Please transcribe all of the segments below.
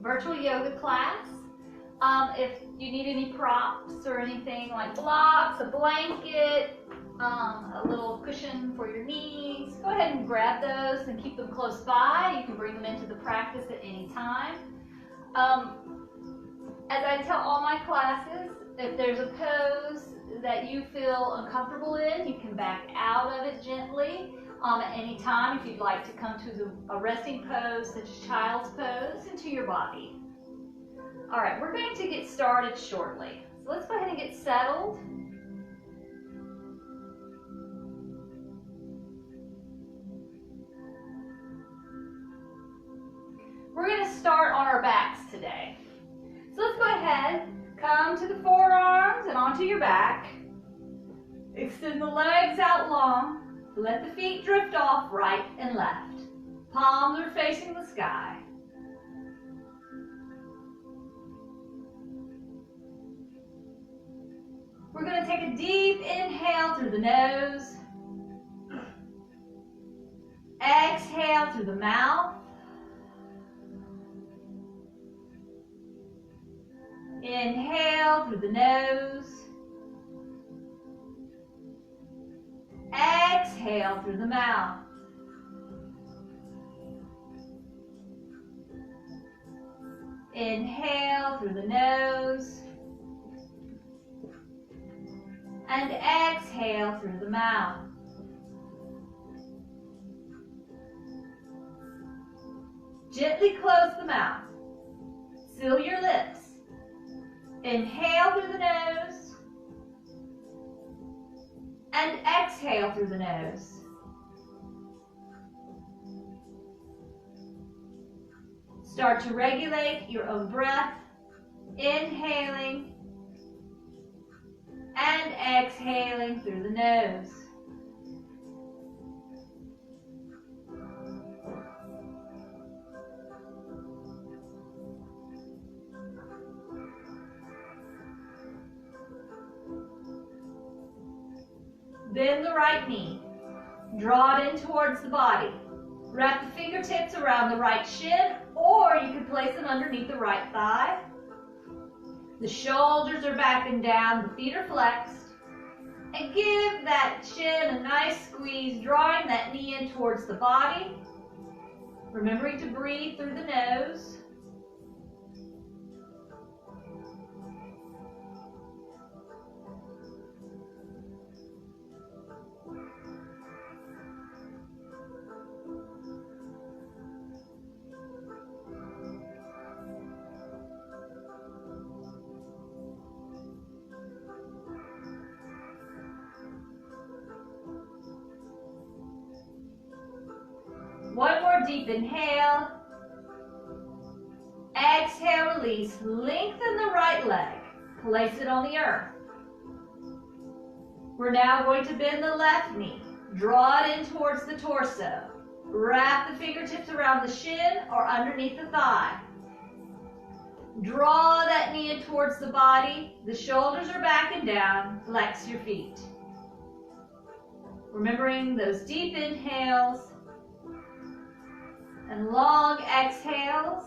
virtual yoga class. If you need any props or anything like blocks, a blanket, a little cushion for your knees, go ahead and grab those and keep them close by. You can bring them into the practice at any time. As I tell all my classes, if there's a pose that you feel uncomfortable in, you can back out of it gently at any time if you'd like to come to a resting pose such as child's pose into your body. All right, we're going to get started shortly. So let's go ahead and get settled. We're going to start on our backs today. So let's go ahead, come to the forearms and onto your back. Extend the legs out long. Let the feet drift off right and left. Palms are facing the sky. We're going to take a deep inhale through the nose. Exhale through the mouth. Inhale through the nose. Exhale through the mouth. Inhale through the nose. And exhale through the mouth. Gently close the mouth. Seal your lips. Inhale through the nose. And exhale through the nose. Start to regulate your own breath, inhaling and exhaling through the nose. Bend the right knee. Draw it in towards the body. Wrap the fingertips around the right shin, or you can place them underneath the right thigh. The shoulders are back and down, the feet are flexed. And give that shin a nice squeeze, drawing that knee in towards the body. Remembering to breathe through the nose. One more deep inhale. Exhale, release. Lengthen the right leg. Place it on the earth. We're now going to bend the left knee. Draw it in towards the torso. Wrap the fingertips around the shin or underneath the thigh. Draw that knee in towards the body. The shoulders are back and down. Flex your feet. Remembering those deep inhales and long exhales.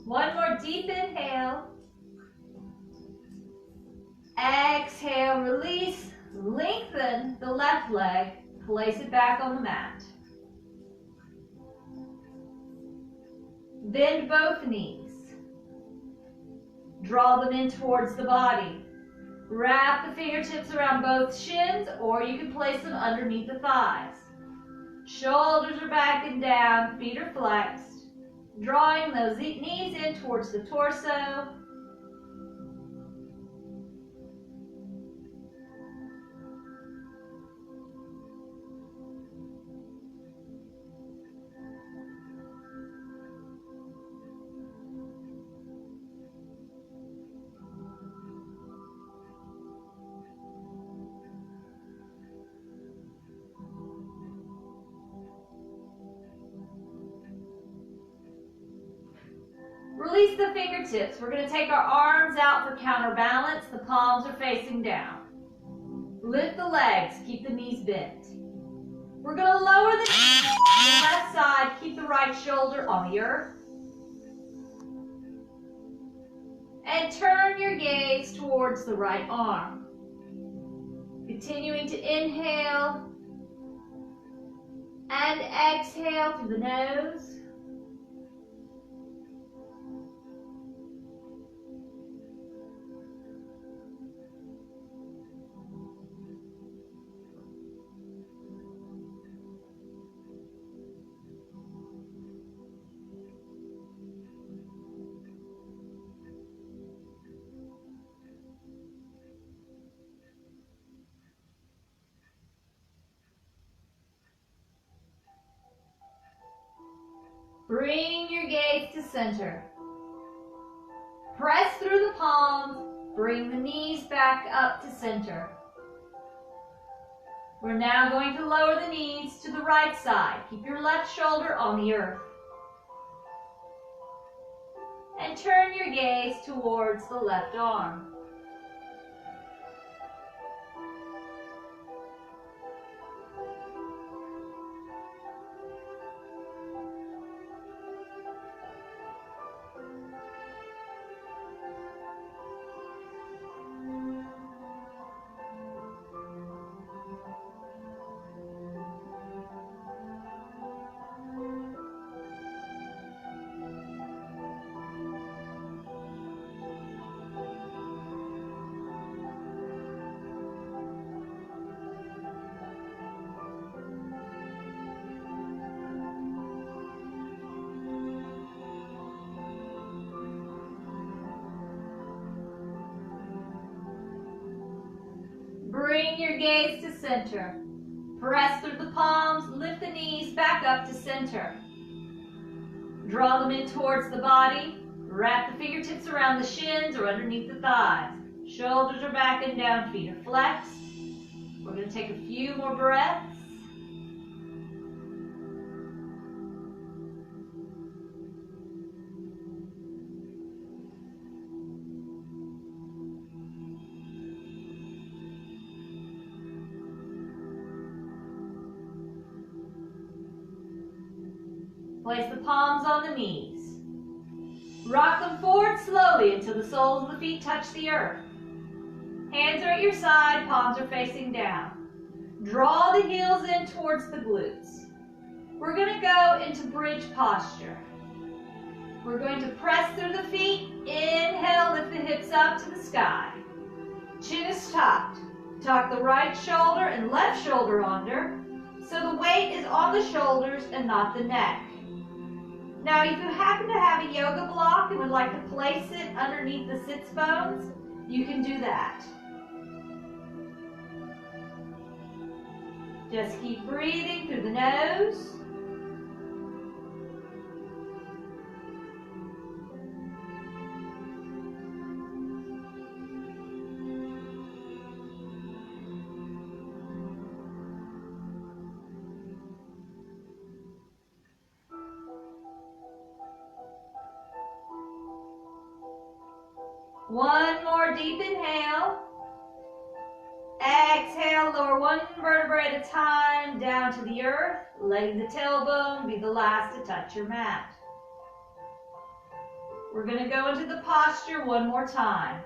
One more deep inhale. Exhale, release. Lengthen the left leg. Place it back on the mat. Bend both knees. Draw them in towards the body. Wrap the fingertips around both shins, or you can place them underneath the thighs. Shoulders are back and down, feet are flexed. Drawing those knees in towards the torso. Release the fingertips. We're going to take our arms out for counterbalance. The palms are facing down. Lift the legs. Keep the knees bent. We're going to lower the knees on the left side. Keep the right shoulder on the earth. And turn your gaze towards the right arm. Continuing to inhale and exhale through the nose. Bring your gaze to center. Press through the palms. Bring the knees back up to center. We're now going to lower the knees to the right side. Keep your left shoulder on the earth. And turn your gaze towards the left arm. Bring your gaze to center. Press through the palms, lift the knees back up to center. Draw them in towards the body. Wrap the fingertips around the shins or underneath the thighs. Shoulders are back and down, feet are flexed. We're going to take a few more breaths. Place the palms on the knees. Rock them forward slowly until the soles of the feet touch the earth. Hands are at your side, palms are facing down. Draw the heels in towards the glutes. We're going to go into bridge posture. We're going to press through the feet. Inhale, lift the hips up to the sky. Chin is tucked. Tuck the right shoulder and left shoulder under, so the weight is on the shoulders and not the neck. Now, if you happen to have a yoga block and would like to place it underneath the sits bones, you can do that. Just keep breathing through the nose. One more deep inhale. Exhale, lower one vertebra at a time down to the earth, letting the tailbone be the last to touch your mat. We're going to go into the posture one more time.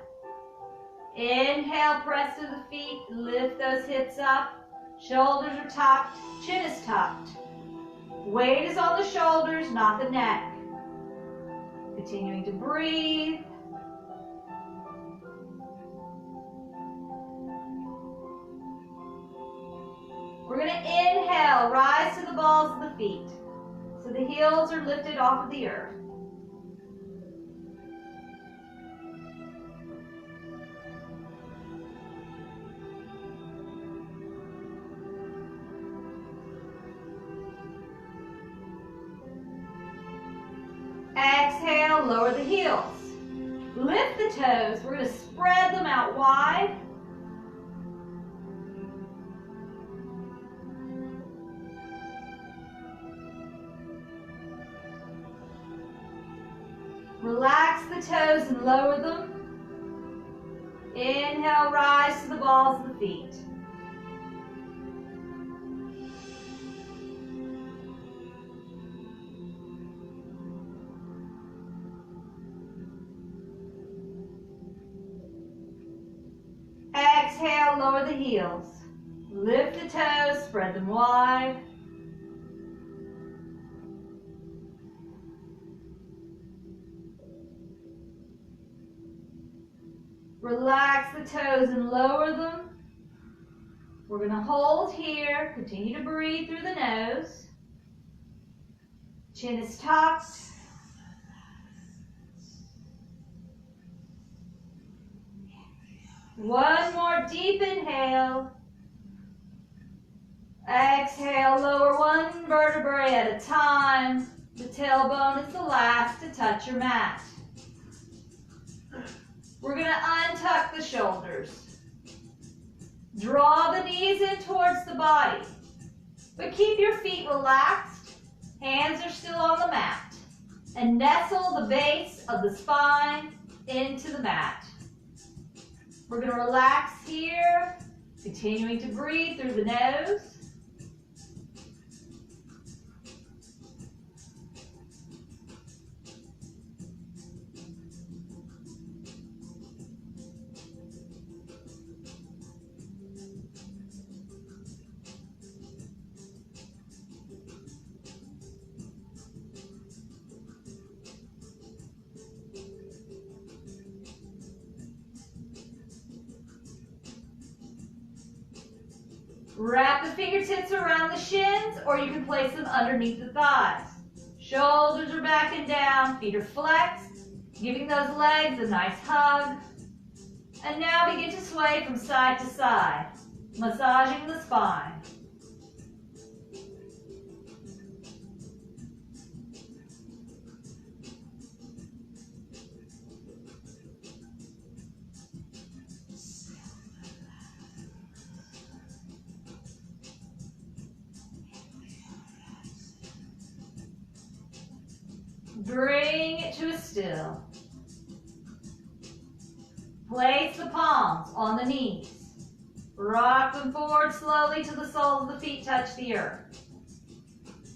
Inhale, press through the feet, lift those hips up, shoulders are tucked, chin is tucked. Weight is on the shoulders, not the neck. Continuing to breathe. We're going to inhale, rise to the balls of the feet. So the heels are lifted off of the earth. Exhale, lower the heels. Lift the toes. We're going to spread them out wide. Relax Relax the toes and lower them. Inhale, rise to the balls of the feet. Exhale, lower the heels. Lift the toes, spread them wide. Relax the toes and lower them. We're going to hold here. Continue to breathe through the nose. Chin is tucked. One more deep inhale. Exhale, lower one vertebrae at a time. The tailbone is the last to touch your mat. We're going to untuck the shoulders. Draw the knees in towards the body, but keep your feet relaxed. Hands are still on the mat. And nestle the base of the spine into the mat. We're going to relax here, continuing to breathe through the nose. Wrap the fingertips around the shins, or you can place them underneath the thighs. Shoulders are back and down, feet are flexed, giving those legs a nice hug. And now begin to sway from side to side, massaging the spine. Bring it to a still. Place the palms on the knees. Rock them forward slowly till the soles of the feet touch the earth.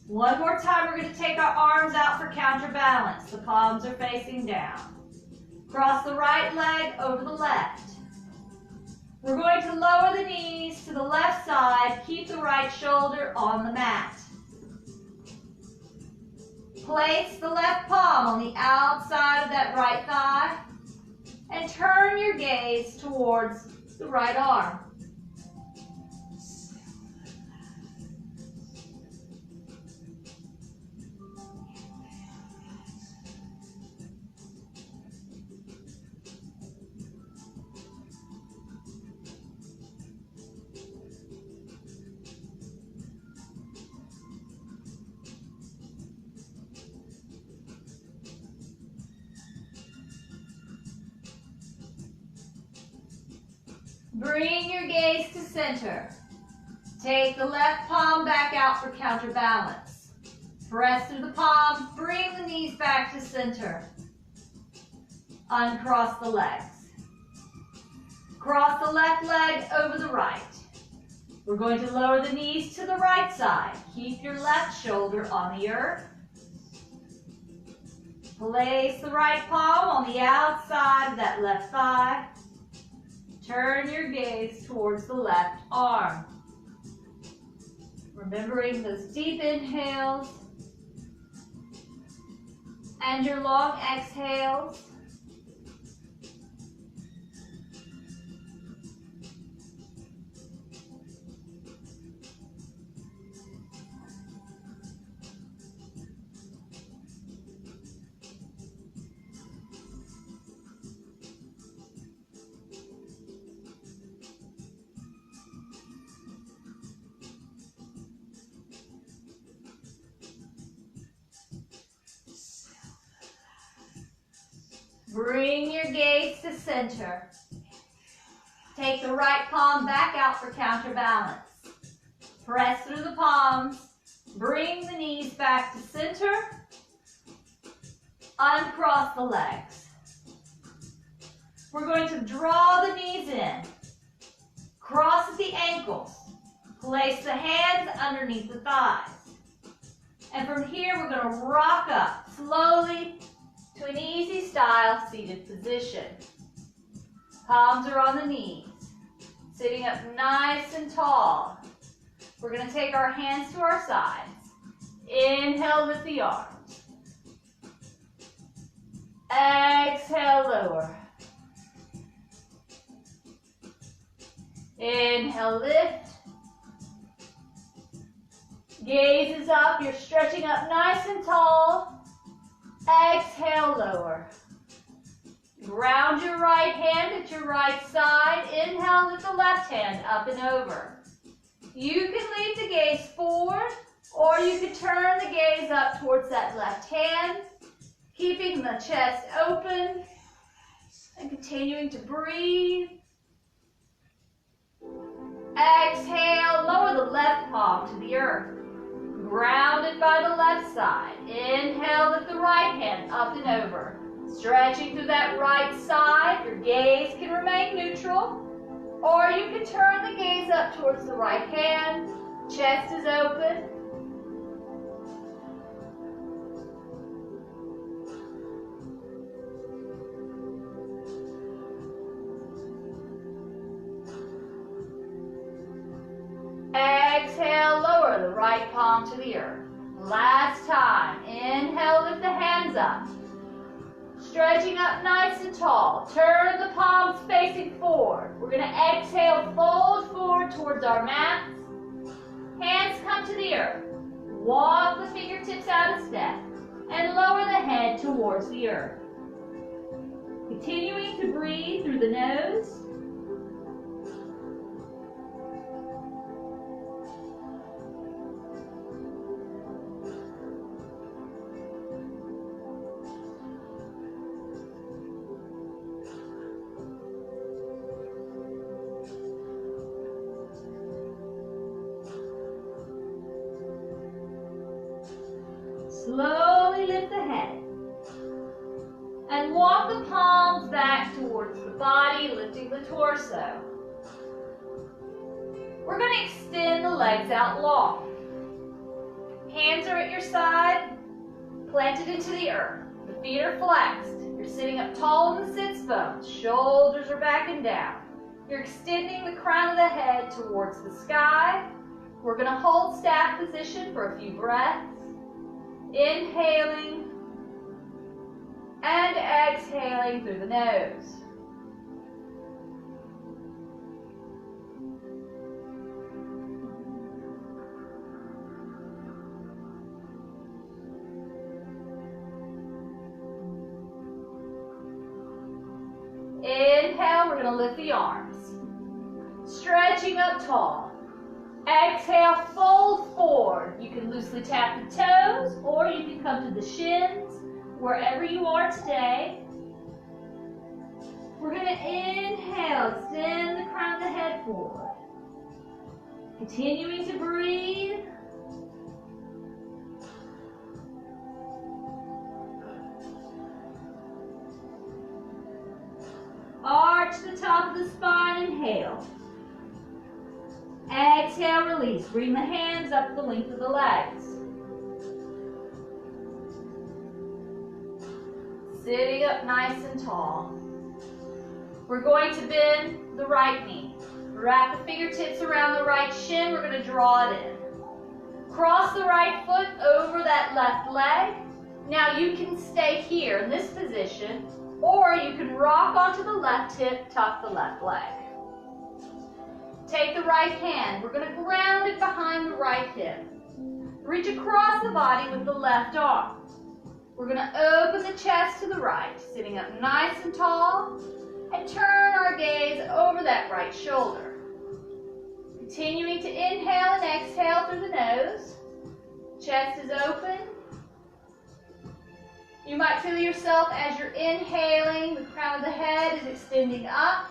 One more time, we're going to take our arms out for counterbalance. The palms are facing down. Cross the right leg over the left. We're going to lower the knees to the left side. Keep the right shoulder on the mat. Place the left palm on the outside of that right thigh and turn your gaze towards the right arm. Bring your gaze to center. Take the left palm back out for counterbalance. Press through the palms, bring the knees back to center. Uncross the legs. Cross the left leg over the right. We're going to lower the knees to the right side. Keep your left shoulder on the earth. Place the right palm on the outside of that left thigh. Turn your gaze towards the left arm. Remembering those deep inhales and your long exhales. Bring your gaze to center. Take the right palm back out for counterbalance. Press through the palms. Bring the knees back to center. Uncross the legs. We're going to draw the knees in. Cross the ankles. Place the hands underneath the thighs. And from here, we're going to rock up slowly to an easy style seated position. Palms are on the knees. Sitting up nice and tall. We're going to take our hands to our sides. Inhale, lift the arms. Exhale, lower. Inhale, lift. Gaze is up. You're stretching up nice and tall. Exhale, lower. Ground your right hand at your right side. Inhale, lift the left hand up and over. You can lead the gaze forward, or you can turn the gaze up towards that left hand, keeping the chest open and continuing to breathe. Exhale, lower the left palm to the earth. Grounded by the left side. Inhale, lift the right hand up and over. Stretching through that right side. Your gaze can remain neutral, or you can turn the gaze up towards the right hand. Chest is open. Exhale, lower the right palm to the earth. Last time. Inhale, lift the hands up. Stretching up nice and tall. Turn the palms facing forward. We're going to exhale, fold forward towards our mats. Hands come to the earth. Walk the fingertips out of step and lower the head towards the earth. Continuing to breathe through the nose. Slowly lift the head and walk the palms back towards the body, lifting the torso. We're going to extend the legs out long. Hands are at your side, planted into the earth. The feet are flexed. You're sitting up tall in the sits bones. Shoulders are back and down. You're extending the crown of the head towards the sky. We're going to hold staff position for a few breaths. Inhaling and exhaling through the nose. Inhale, we're going to lift the arms. Stretching up tall. Exhale, fold forward. You can loosely tap the toes, or you can come to the shins, wherever you are today. We're going to inhale, extend the crown of the head forward. Continuing to breathe. Arch the top of the spine, inhale. Exhale, release. Bring the hands up the length of the legs. Sitting up nice and tall. We're going to bend the right knee. Wrap the fingertips around the right shin. We're going to draw it in. Cross the right foot over that left leg. Now you can stay here in this position, or you can rock onto the left hip, tuck the left leg. Take the right hand. We're going to ground it behind the right hip. Reach across the body with the left arm. We're going to open the chest to the right, sitting up nice and tall, and turn our gaze over that right shoulder. Continuing to inhale and exhale through the nose. Chest is open. You might feel yourself as you're inhaling, the crown of the head is extending up.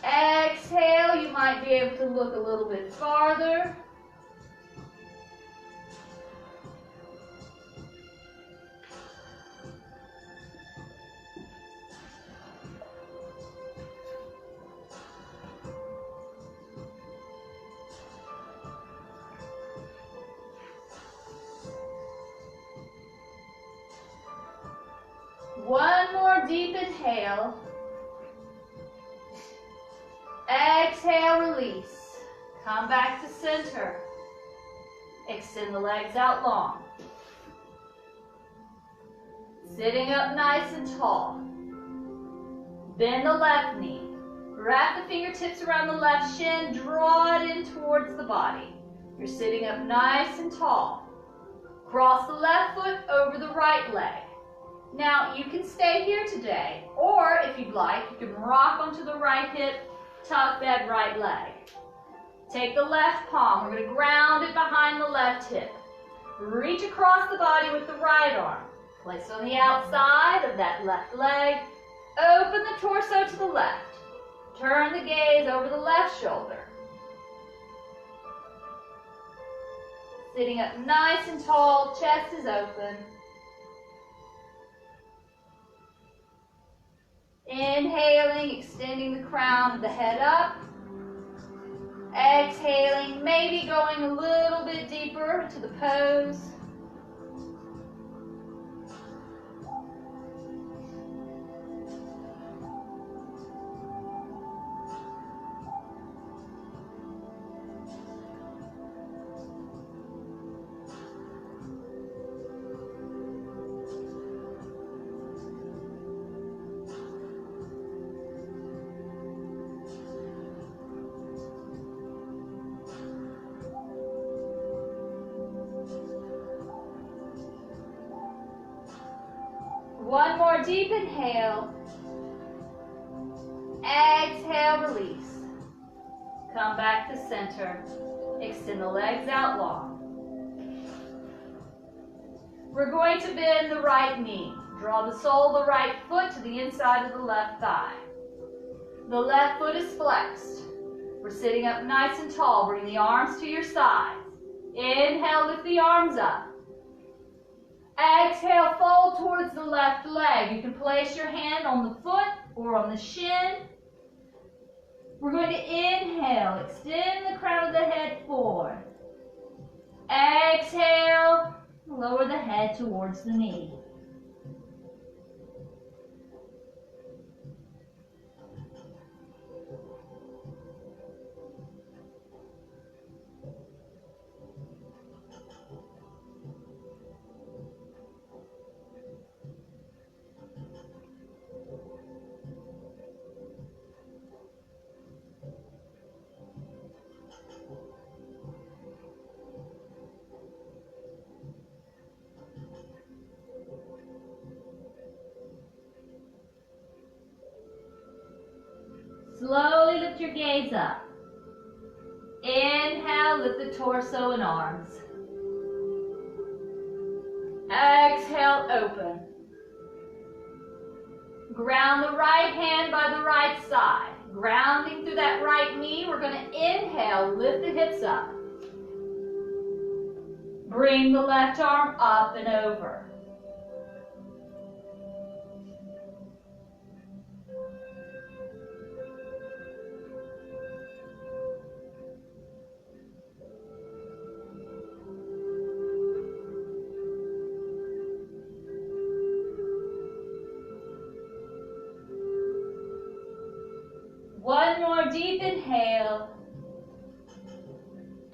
Exhale, you might be able to look a little bit farther. One more deep inhale. Exhale, release. Come back to center. Extend the legs out long. Sitting up nice and tall. Bend the left knee. Wrap the fingertips around the left shin. Draw it in towards the body. You're sitting up nice and tall. Cross the left foot over the right leg. Now, you can stay here today, or if you'd like, you can rock onto the right hip, tuck that right leg. Take the left palm. We're going to ground it behind the left hip. Reach across the body with the right arm. Place it on the outside of that left leg. Open the torso to the left. Turn the gaze over the left shoulder. Sitting up nice and tall, chest is open. Inhaling, extending the crown of the head up. Exhaling, maybe going a little bit deeper to the pose. One more deep inhale. Exhale, release. Come back to center. Extend the legs out long. We're going to bend the right knee. Draw the sole of the right foot to the inside of the left thigh. The left foot is flexed. We're sitting up nice and tall. Bring the arms to your sides. Inhale, lift the arms up. Exhale, fold towards the left leg. You can place your hand on the foot or on the shin. We're going to inhale, extend the crown of the head forward. Exhale, lower the head towards the knee. Slowly lift your gaze up. Inhale, lift the torso and arms. Exhale, open. Ground the right hand by the right side. Grounding through that right knee, we're going to inhale, lift the hips up. Bring the left arm up and over. One more deep inhale.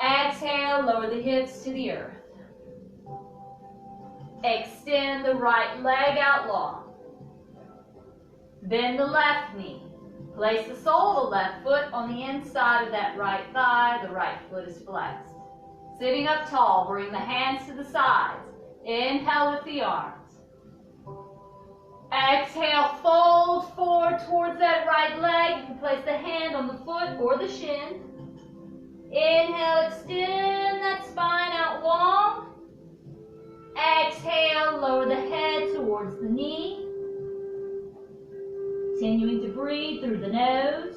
Exhale, lower the hips to the earth. Extend the right leg out long. Bend the left knee. Place the sole of the left foot on the inside of that right thigh. The right foot is flexed. Sitting up tall, bring the hands to the sides. Inhale, lift the arms. Exhale, fold forward towards that right leg. You can place the hand on the foot or the shin. Inhale, extend that spine out long. Exhale, lower the head towards the knee. Continuing to breathe through the nose.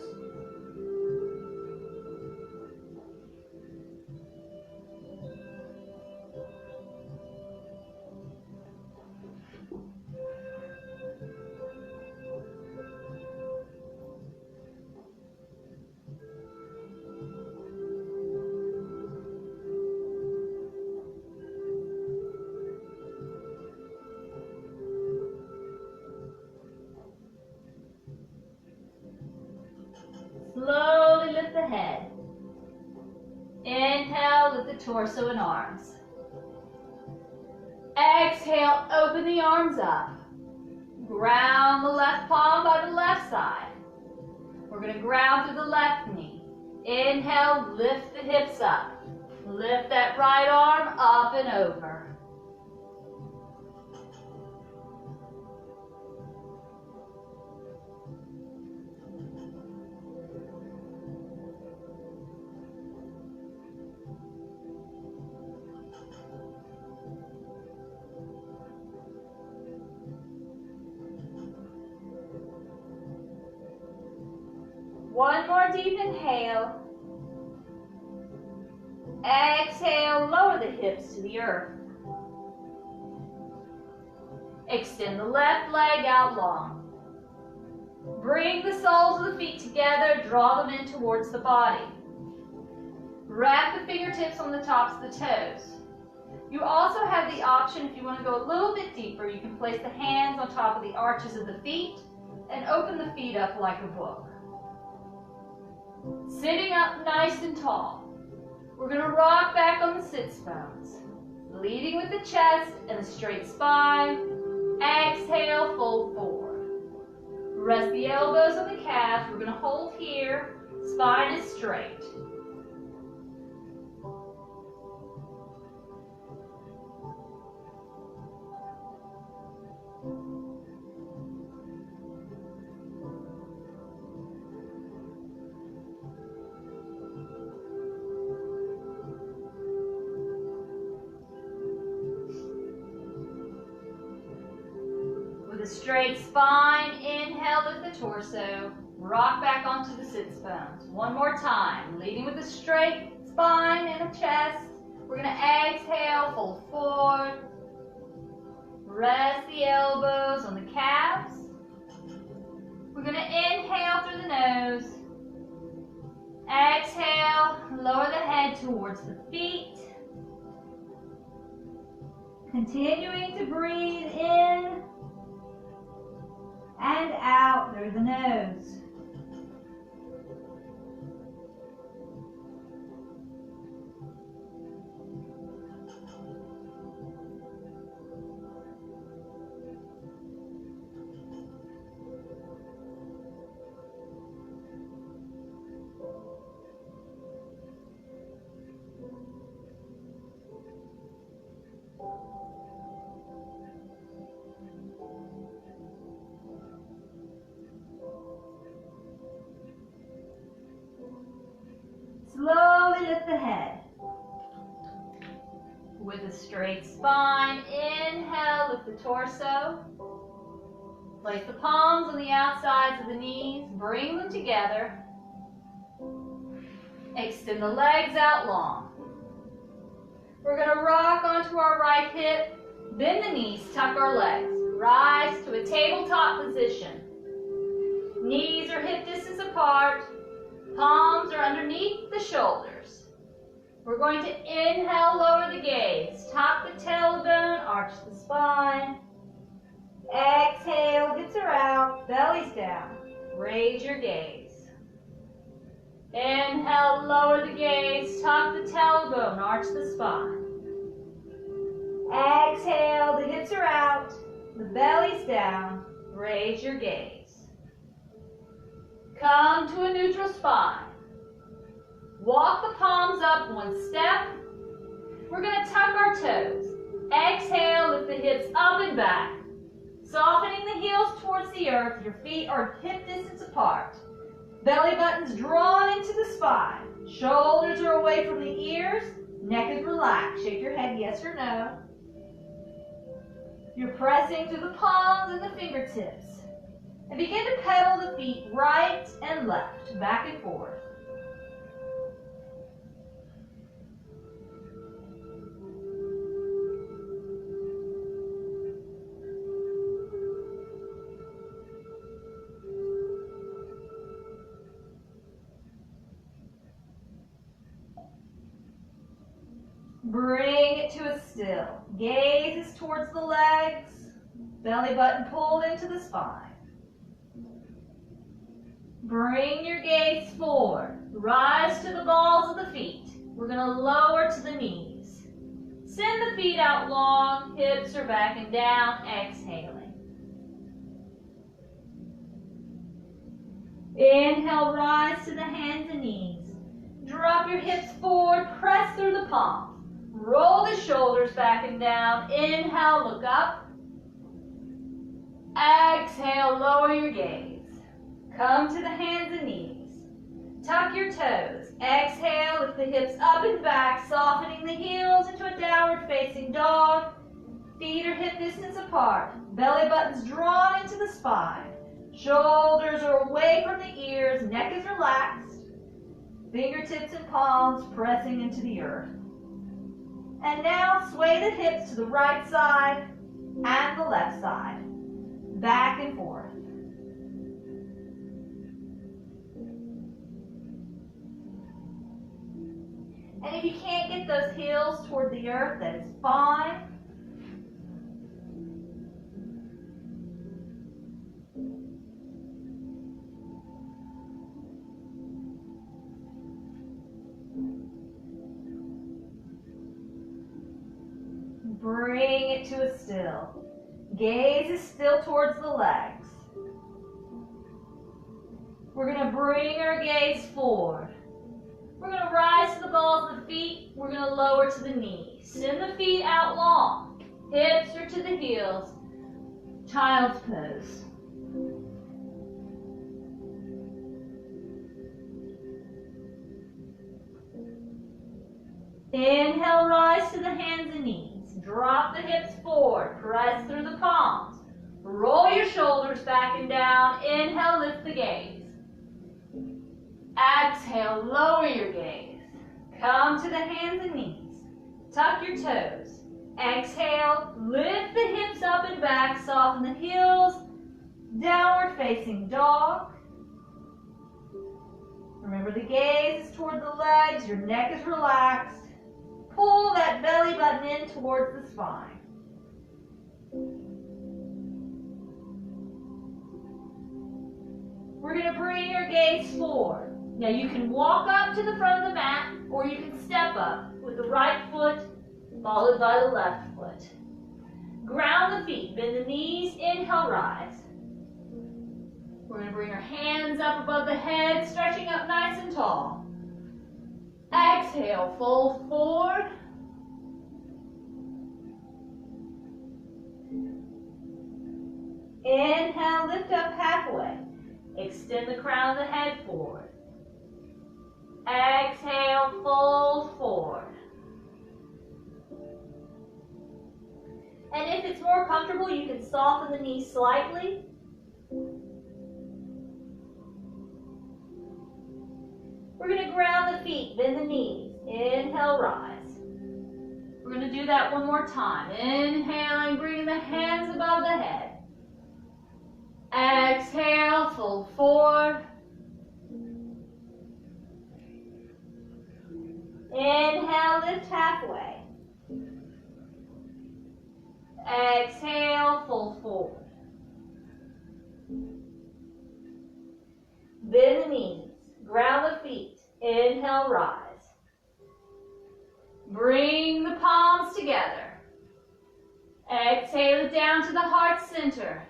torso and arms. Exhale, open the arms up. Ground the left palm by the left side. We're going to ground through the left knee. Inhale, lift the hips up. Lift that right arm up and over. One more deep inhale. Exhale, lower the hips to the earth. Extend the left leg out long. Bring the soles of the feet together, draw them in towards the body. Wrap the fingertips on the tops of the toes. You also have the option, if you want to go a little bit deeper, you can place the hands on top of the arches of the feet and open the feet up like a book. Sitting up nice and tall. We're going to rock back on the sits bones, leading with the chest and a straight spine. Exhale, fold forward. Rest the elbows on the calves. We're going to hold here. Spine is straight. Straight spine, inhale with the torso, rock back onto the sits bones. One more time, leading with a straight spine and a chest. We're going to exhale, fold forward. Rest the elbows on the calves. We're going to inhale through the nose. Exhale, lower the head towards the feet. Continuing to breathe in and out through the nose. Slowly lift the head. With a straight spine, inhale, lift the torso. Place the palms on the outsides of the knees, bring them together. Extend the legs out long. We're going to rock onto our right hip, bend the knees, tuck our legs. Rise to a tabletop position. Knees are hip distance apart. Palms are underneath the shoulders. We're going to inhale, lower the gaze. Top the tailbone, arch the spine. Exhale, hips are out, belly's down. Raise your gaze. Inhale, lower the gaze. Top the tailbone, arch the spine. Exhale, the hips are out, the belly's down. Raise your gaze. Come to a neutral spine. Walk the palms up one step. We're going to tuck our toes. Exhale, lift the hips up and back. Softening the heels towards the earth. Your feet are hip distance apart. Belly button's drawn into the spine. Shoulders are away from the ears. Neck is relaxed. Shake your head yes or no. You're pressing through the palms and the fingertips. And begin to pedal the feet right and left, back and forth. Bring it to a still. Gaze is towards the legs. Belly button pulled into the spine. Bring your gaze forward. Rise to the balls of the feet. We're going to lower to the knees. Send the feet out long, hips are back and down, exhaling. Inhale, rise to the hands and knees. Drop your hips forward, press through the palms. Roll the shoulders back and down. Inhale, look up. Exhale, lower your gaze. Come to the hands and knees. Tuck your toes. Exhale, lift the hips up and back, softening the heels into a downward facing dog. Feet are hip distance apart. Belly button's drawn into the spine. Shoulders are away from the ears. Neck is relaxed. Fingertips and palms pressing into the earth. And now sway the hips to the right side and the left side. Back and forth. And if you can't get those heels toward the earth, that is fine. Bring it to a still. Gaze is still towards the legs. We're going to bring our gaze forward. We're going to rise to the balls of the feet. We're going to lower to the knees. Send the feet out long. Hips are to the heels. Child's pose. Inhale, rise to the hands and knees. Drop the hips forward. Press through the palms. Roll your shoulders back and down. Inhale, lift the gaze. Exhale, lower your gaze. Come to the hands and knees. Tuck your toes. Exhale, lift the hips up and back. Soften the heels. Downward facing dog. Remember, the gaze is toward the legs. Your neck is relaxed. Pull that belly button in towards the spine. We're going to bring your gaze forward. Now you can walk up to the front of the mat, or you can step up with the right foot followed by the left foot. Ground the feet, bend the knees, inhale, rise. We're going to bring our hands up above the head, stretching up nice and tall. Exhale, fold forward. Inhale, lift up halfway. Extend the crown of the head forward. Exhale, fold forward. And if it's more comfortable, you can soften the knees slightly. We're going to ground the feet, bend the knees. Inhale, rise. We're going to do that one more time. Inhaling, bringing the hands above the head. Exhale, fold forward. Inhale, lift halfway. Exhale, fold forward. Bend the knees. Ground the feet. Inhale, rise. Bring the palms together. Exhale it down to the heart center.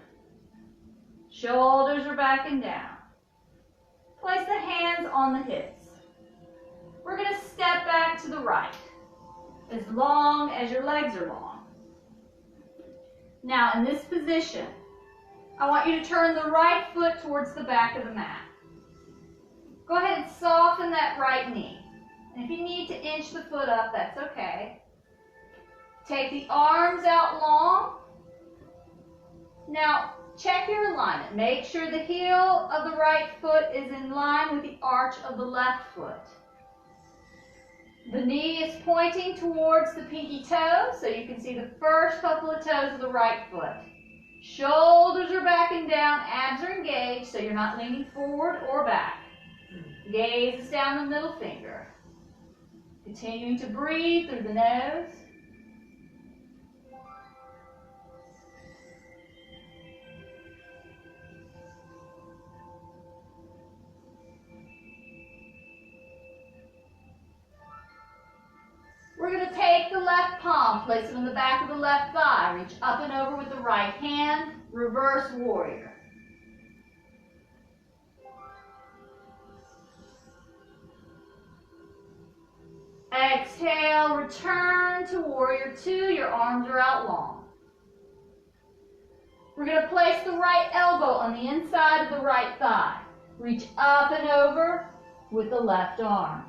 Shoulders are back and down. Place the hands on the hips. We're going to step back to the right, as long as your legs are long. Now, in this position, I want you to turn the right foot towards the back of the mat. Go ahead and soften that right knee. And if you need to inch the foot up, that's okay. Take the arms out long. Now, check your alignment. Make sure the heel of the right foot is in line with the arch of the left foot. The knee is pointing towards the pinky toe, so you can see the first couple of toes of the right foot. Shoulders are back and down, abs are engaged, so you're not leaning forward or back. Gaze is down the middle finger. Continuing to breathe through the nose. palm, place it on the back of the left thigh. Reach up and over with the right hand, reverse warrior. Exhale, return to warrior two. Your arms are out long. We're going to place the right elbow on the inside of the right thigh. Reach up and over with the left arm.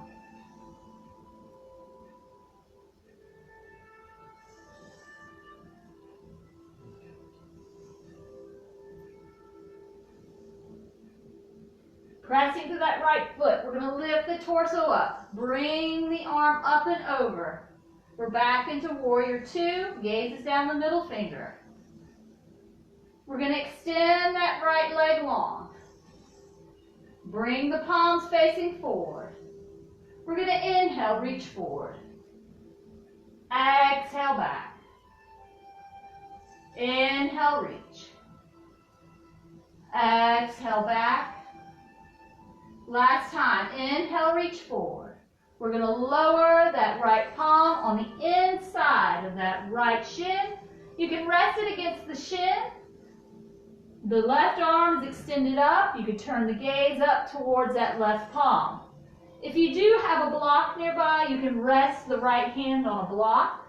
Pressing to that right foot, we're going to lift the torso up. Bring the arm up and over. We're back into warrior two. Gaze is down the middle finger. We're going to extend that right leg long. Bring the palms facing forward. We're going to inhale, reach forward. Exhale back. Inhale, reach. Exhale back. Last time, inhale, reach forward. We're going to lower that right palm on the inside of that right shin. You can rest it against the shin. The left arm is extended up. You can turn the gaze up towards that left palm. If you do have a block nearby, you can rest the right hand on a block.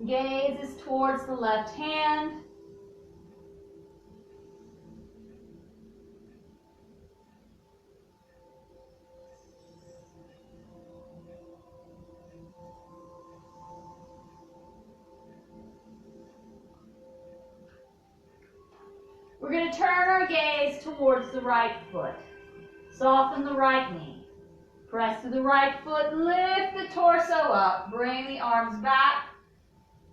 Gaze is towards the left hand. We're going to turn our gaze towards the right foot. Soften the right knee. Press to the right foot, lift the torso up. Bring the arms back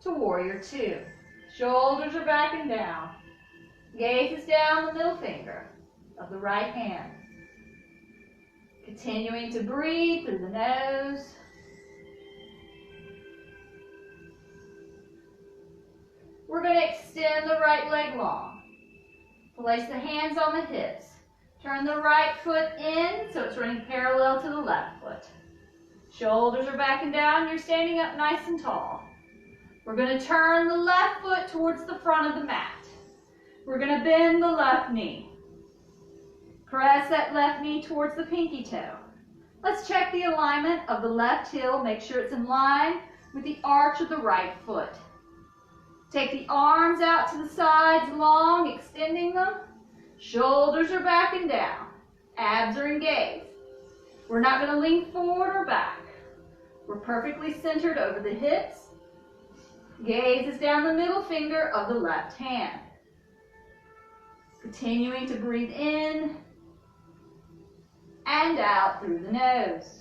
to warrior two. Shoulders are back and down. Gaze is down the middle finger of the right hand. Continuing to breathe through the nose. We're going to extend the right leg long. Place the hands on the hips. Turn the right foot in so it's running parallel to the left foot. Shoulders are back and down. You're standing up nice and tall. We're going to turn the left foot towards the front of the mat. We're going to bend the left knee. Press that left knee towards the pinky toe. Let's check the alignment of the left heel. Make sure it's in line with the arch of the right foot. Take the arms out to the sides long, extending them. Shoulders are back and down. Abs are engaged. We're not going to lean forward or back. We're perfectly centered over the hips. Gaze is down the middle finger of the left hand. Continuing to breathe in and out through the nose.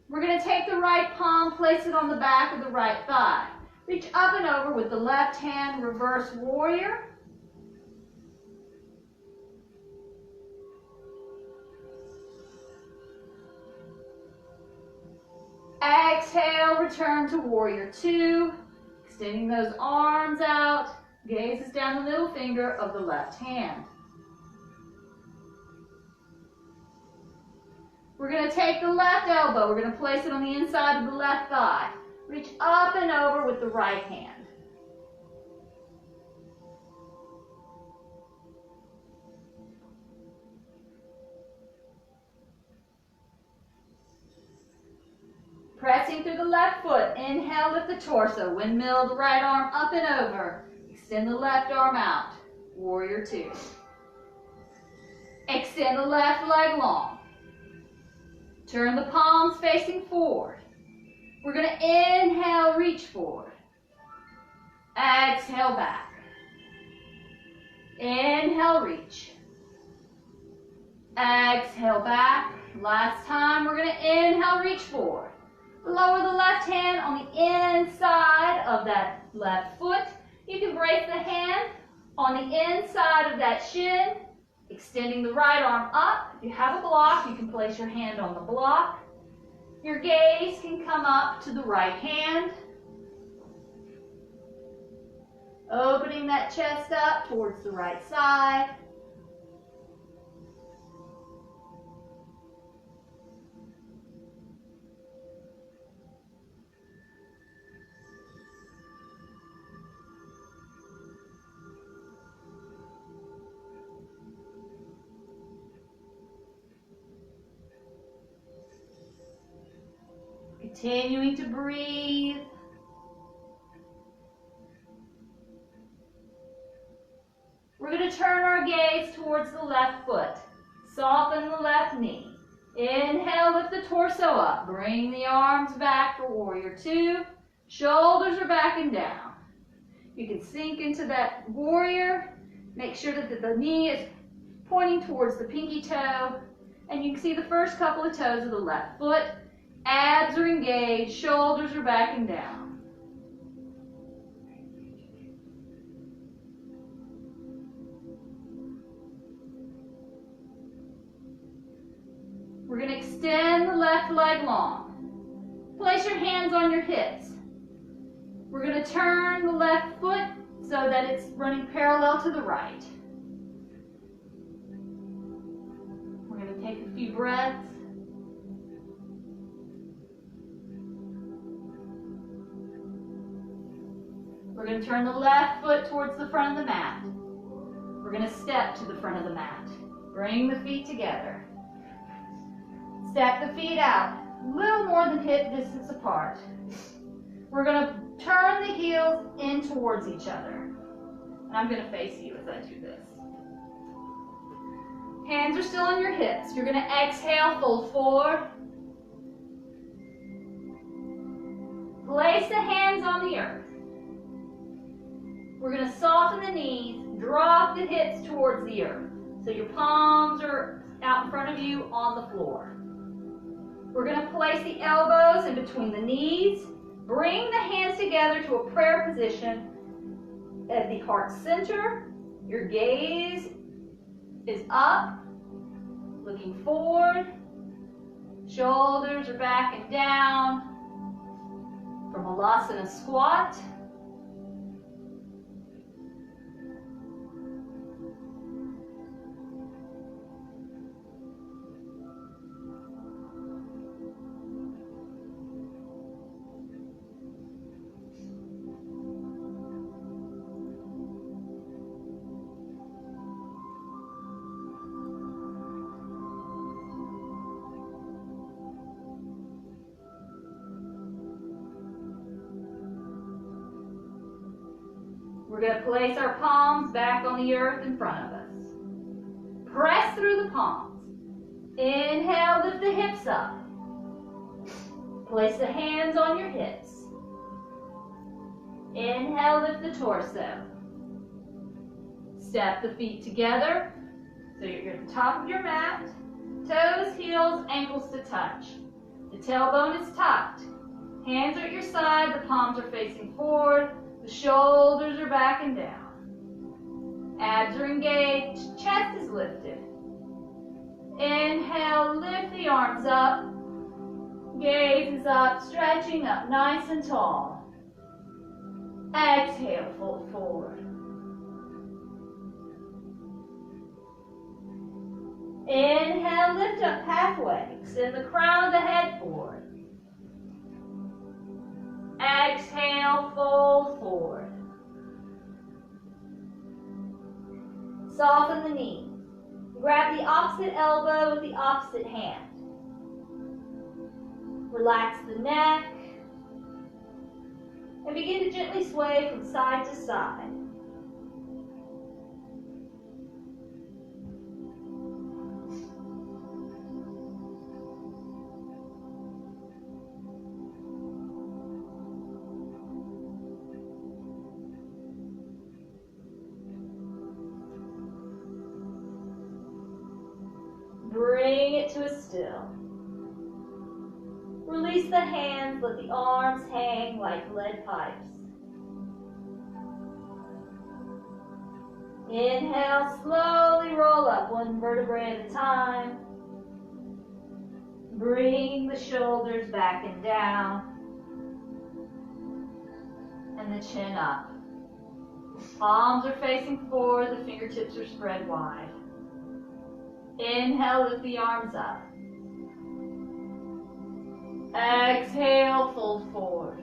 We're going to take the right palm, place it on the back of the right thigh. Reach up and over with the left hand, reverse warrior. Exhale, return to warrior two. Extending those arms out. Gaze is down the middle finger of the left hand. We're going to take the left elbow. We're going to place it on the inside of the left thigh. Reach up and over with the right hand. Pressing through the left foot. Inhale, lift the torso. Windmill the right arm up and over. Extend the left arm out. Warrior two. Extend the left leg long. Turn the palms facing forward. We're going to inhale, reach forward. Exhale back. Inhale, reach. Exhale back. Last time, we're going to inhale, reach forward. Lower the left hand on the inside of that left foot. You can brace the hand on the inside of that shin, extending the right arm up. If you have a block, you can place your hand on the block. Your gaze can come up to the right hand, opening that chest up towards the right side. Continuing to breathe. We're going to turn our gaze towards the left foot. Soften the left knee. Inhale, lift the torso up. Bring the arms back for warrior two. Shoulders are back and down. You can sink into that warrior. Make sure that the knee is pointing towards the pinky toe. And you can see the first couple of toes of the left foot. Abs are engaged, shoulders are back and down. We're going to extend the left leg long. Place your hands on your hips. We're going to turn the left foot so that it's running parallel to the right. We're going to take a few breaths. We're going to turn the left foot towards the front of the mat. We're going to step to the front of the mat. Bring the feet together. Step the feet out, a little more than hip distance apart. We're going to turn the heels in towards each other. And I'm going to face you as I do this. Hands are still on your hips. You're going to exhale, fold forward. Place the hands on the earth. We're going to soften the knees, drop the hips towards the earth. So your palms are out in front of you on the floor. We're going to place the elbows in between the knees. Bring the hands together to a prayer position at the heart center. Your gaze is up, looking forward. Shoulders are back and down. From Halasana squat. We're going to place our palms back on the earth in front of us. Press through the palms. Inhale, lift the hips up. Place the hands on your hips. Inhale, lift the torso. Step the feet together. So you're at the top of your mat. Toes, heels, ankles to touch. The tailbone is tucked. Hands are at your side. The palms are facing forward. The shoulders are back and down. Abs are engaged. Chest is lifted. Inhale, lift the arms up. Gaze is up, stretching up nice and tall. Exhale, fold forward. Inhale, lift up halfway. Extend the crown of the head forward. Exhale, fold forward. Soften the knee. Grab the opposite elbow with the opposite hand. Relax the neck. And begin to gently sway from side to side. Bring it to a still. Release the hands, let the arms hang like lead pipes. Inhale, slowly roll up one vertebrae at a time. Bring the shoulders back and down. And the chin up. Palms are facing forward, the fingertips are spread wide. Inhale, lift the arms up. Exhale, fold forward.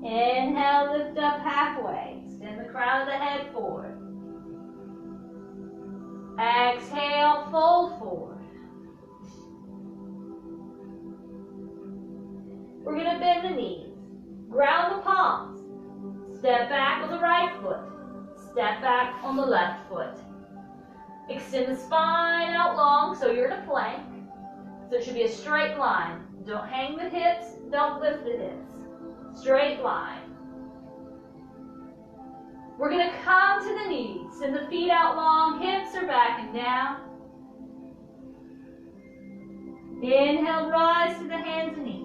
Inhale, lift up halfway. Extend the crown of the head forward. Exhale, fold forward. We're going to bend the knees. Ground the palms. Step back on the right foot. Step back on the left foot. Extend the spine out long so you're in a plank. So it should be a straight line. Don't hang the hips. Don't lift the hips. Straight line. We're going to come to the knees. Send the feet out long. Hips are back and down. Inhale, rise to the hands and knees.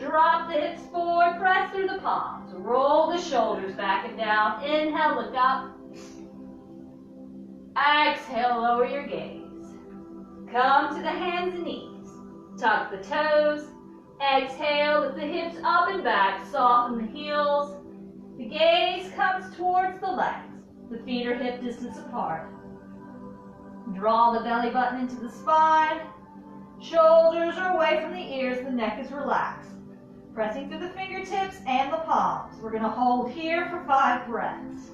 Drop the hips forward, press through the palms. Roll the shoulders back and down. Inhale, look up. Exhale, lower your gaze. Come to the hands and knees. Tuck the toes. Exhale, lift the hips up and back. Soften the heels. The gaze comes towards the legs. The feet are hip distance apart. Draw the belly button into the spine. Shoulders are away from the ears. The neck is relaxed. Pressing through the fingertips and the palms. We're going to hold here for 5 breaths.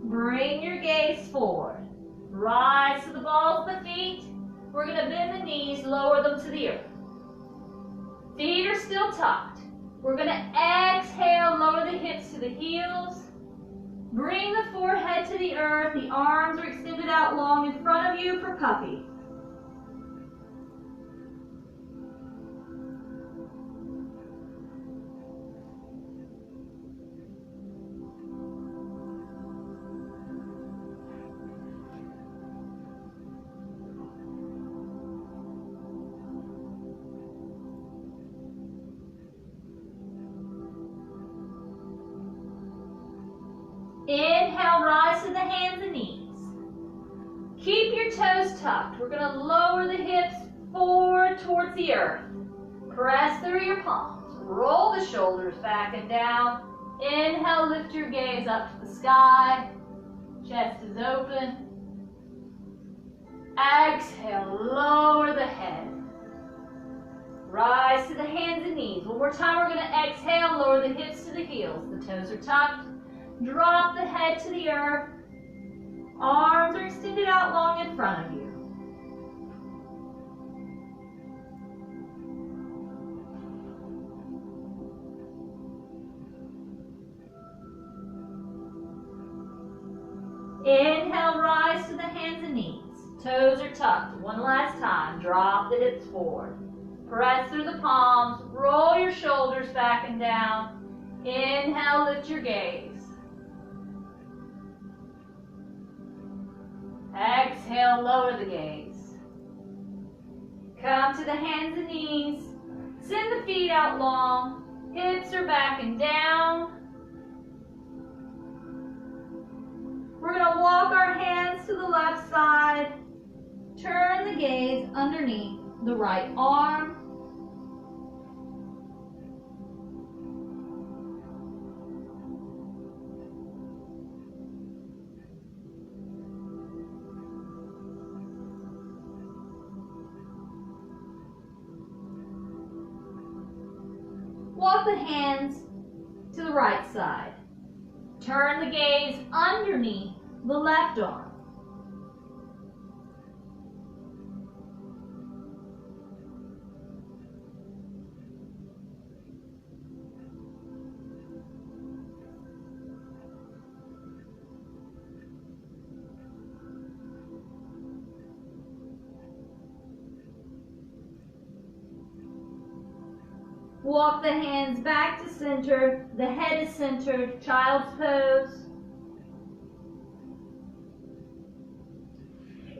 Bring your gaze forward. Rise to the balls of the feet. We're going to bend the knees, lower them to the earth. Feet are still tucked. We're going to exhale, lower the hips to the heels. Bring the forehead to the earth. The arms are extended out long in front of you for puppy. Inhale, rise to the hands and knees. Keep your toes tucked. We're going to lower the hips forward towards the earth. Press through your palms. Roll the shoulders back and down. Inhale, lift your gaze up to the sky. Chest is open. Exhale, lower the head. Rise to the hands and knees. One more time, we're going to exhale, lower the hips to the heels. The toes are tucked. Drop the head to the earth. Arms are extended out long in front of you. Inhale, rise to the hands and knees. Toes are tucked. One last time. Drop the hips forward. Press through the palms. Roll your shoulders back and down. Inhale, lift your gaze. Exhale, lower the gaze. Come to the hands and knees. Send the feet out long. Hips are back and down. We're going to walk our hands to the left side. Turn the gaze underneath the right arm. Walk the hands to the right side. Turn the gaze underneath the left arm. Walk the hands back to center. The head is centered. Child's pose.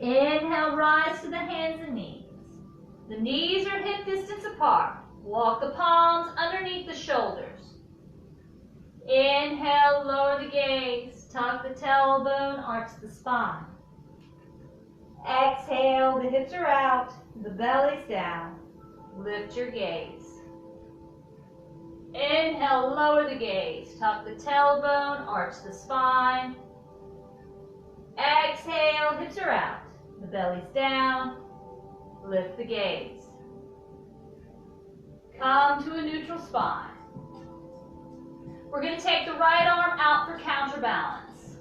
Inhale, rise to the hands and knees. The knees are hip distance apart. Walk the palms underneath the shoulders. Inhale, lower the gaze. Tuck the tailbone, arch the spine. Exhale, the hips are out, the belly's down. Lift your gaze. Inhale, lower the gaze. Tuck the tailbone, arch the spine. Exhale, hips are out, the belly's down. Lift the gaze. Come to a neutral spine. We're going to take the right arm out for counterbalance.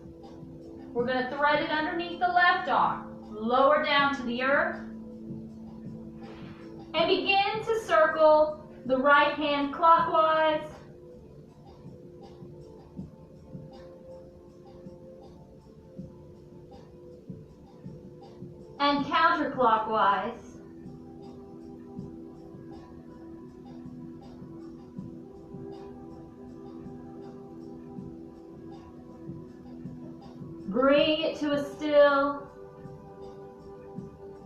We're going to thread it underneath the left arm, lower down to the earth, and begin to circle the right hand clockwise and counterclockwise. Bring it to a still.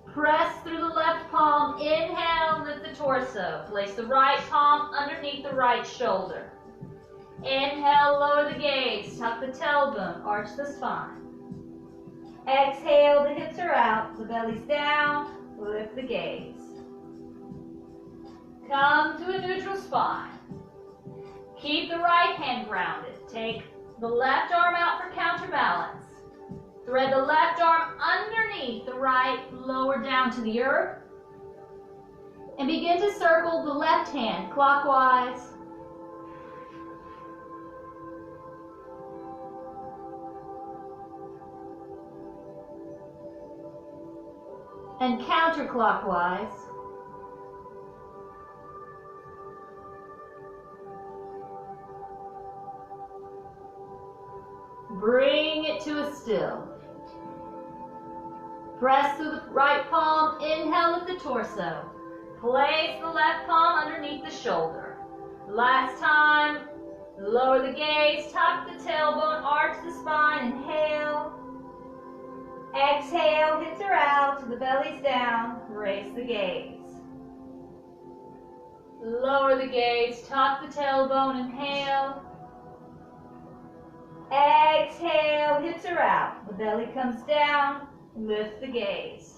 Press through the left palm. Inhale, lift the torso. Place the right palm underneath the right shoulder. Inhale, lower the gaze. Tuck the tailbone, arch the spine. Exhale, the hips are out, the belly's down. Lift the gaze. Come to a neutral spine. Keep the right hand grounded. Take the left arm out for counterbalance. Thread the left arm underneath the right, lower down to the earth. And begin to circle the left hand clockwise. And counterclockwise. Bring it to a still. Press through the right palm, inhale with the torso. Place the left palm underneath the shoulder. Last time, lower the gaze, tuck the tailbone, arch the spine, inhale. Exhale, hips are out, the belly's down, raise the gaze. Lower the gaze, tuck the tailbone, inhale. Exhale, hips are out, the belly comes down, lift the gaze.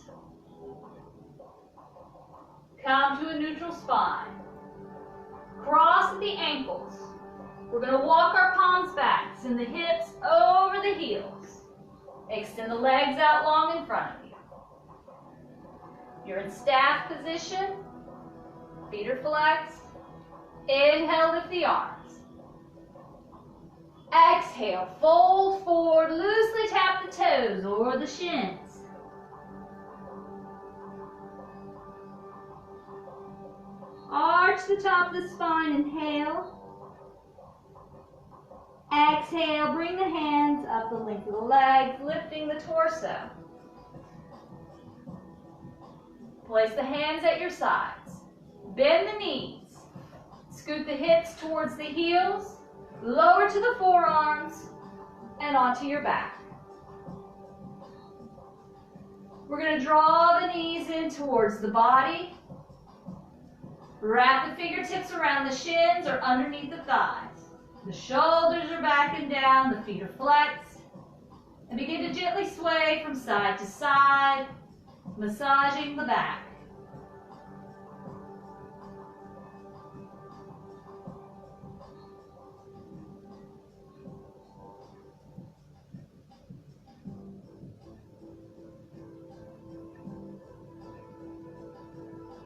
Come to a neutral spine. Cross at the ankles. We're going to walk our palms back, send the hips over the heels. Extend the legs out long in front of you. You're in staff position. Feet are flexed. Inhale, lift the arms. Exhale, fold forward, loosely tap the toes or the shins. Arch the top of the spine, inhale. Exhale, bring the hands up the length of the legs, lifting the torso. Place the hands at your sides. Bend the knees. Scoot the hips towards the heels. Lower to the forearms and onto your back. We're going to draw the knees in towards the body. Wrap the fingertips around the shins or underneath the thighs. The shoulders are back and down, the feet are flexed. And begin to gently sway from side to side, massaging the back.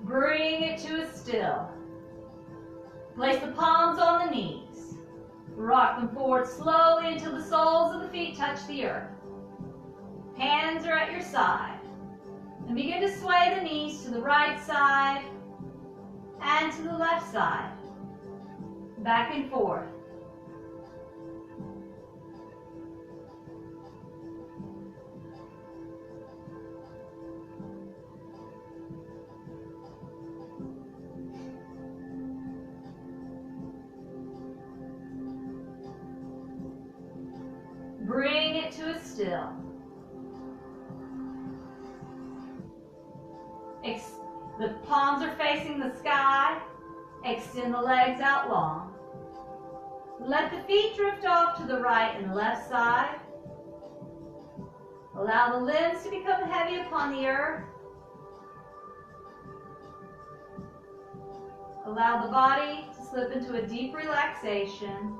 Bring it to a still. Place the palms on the knees. Rock them forward slowly until the soles of the feet touch the earth. Hands are at your side. And begin to sway the knees to the right side and to the left side. Back and forth. it to a still. The palms are facing the sky. Extend the legs out long. Let the feet drift off to the right and left side. Allow the limbs to become heavy upon the earth. Allow the body to slip into a deep relaxation.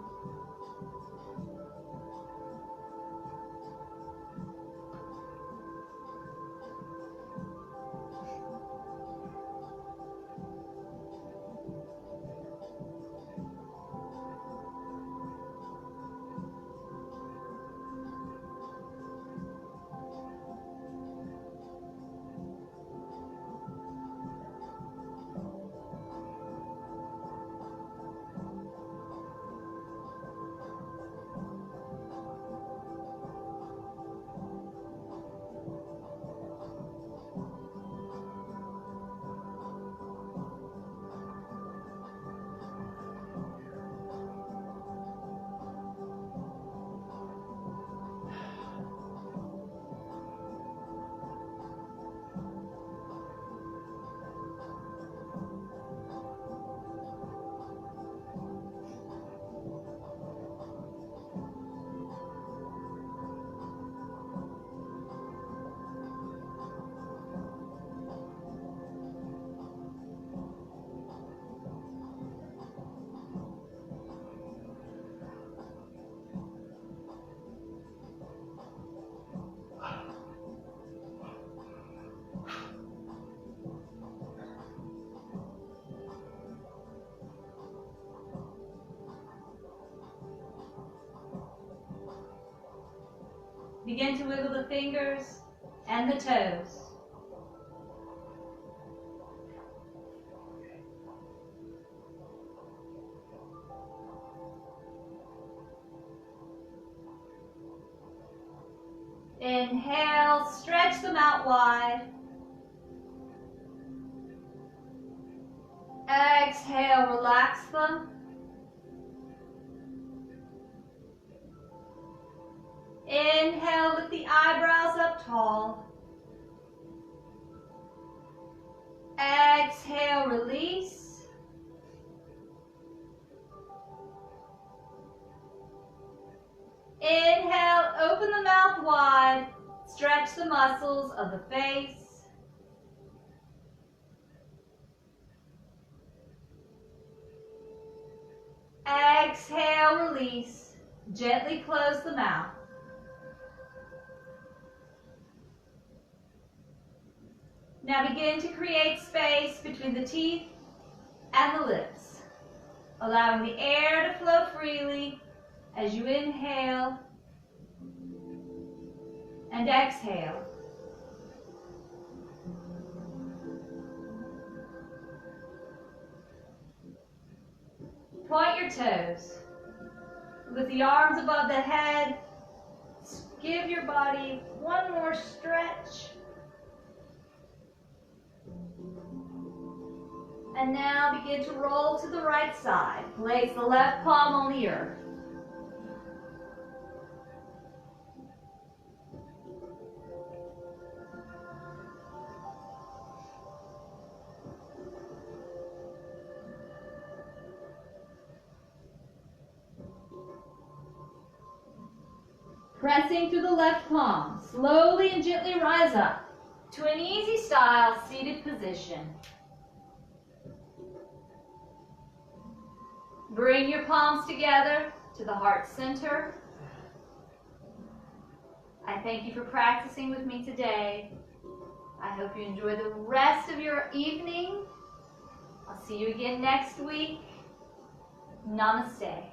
Begin to wiggle the fingers and the toes. Inhale, stretch them out wide. Exhale, relax them. Inhale, lift the eyebrows up tall. Exhale, release. Inhale, open the mouth wide. Stretch the muscles of the face. Exhale, release. Gently close the mouth. Now begin to create space between the teeth and the lips, allowing the air to flow freely as you inhale and exhale. Point your toes. With the arms above the head, give your body one more stretch. And now begin to roll to the right side. Place the left palm on the earth. Pressing through the left palm, slowly and gently rise up to an easy style seated position. Bring your palms together to the heart center. I thank you for practicing with me today. I hope you enjoy the rest of your evening. I'll see you again next week. Namaste.